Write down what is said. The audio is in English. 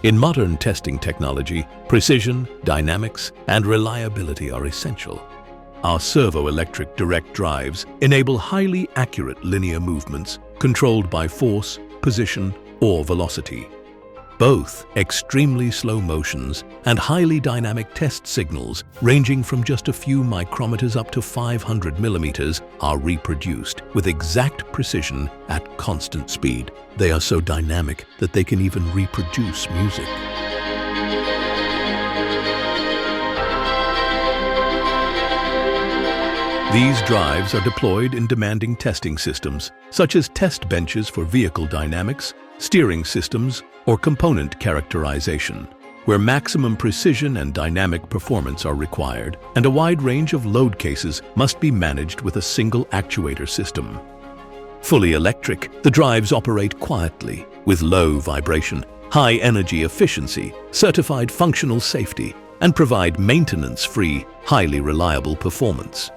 In modern testing technology, precision, dynamics, and reliability are essential. Our servo-electric direct drives enable highly accurate linear movements controlled by force, position, or velocity. Both extremely slow motions and highly dynamic test signals ranging from just a few micrometers up to 500 millimeters are reproduced with exact precision at constant speed. They are so dynamic that they can even reproduce music. These drives are deployed in demanding testing systems, such as test benches for vehicle dynamics, steering systems, or component characterization, where maximum precision and dynamic performance are required, and a wide range of load cases must be managed with a single actuator system. Fully electric, the drives operate quietly, with low vibration, high energy efficiency, certified functional safety, and provide maintenance-free, highly reliable performance.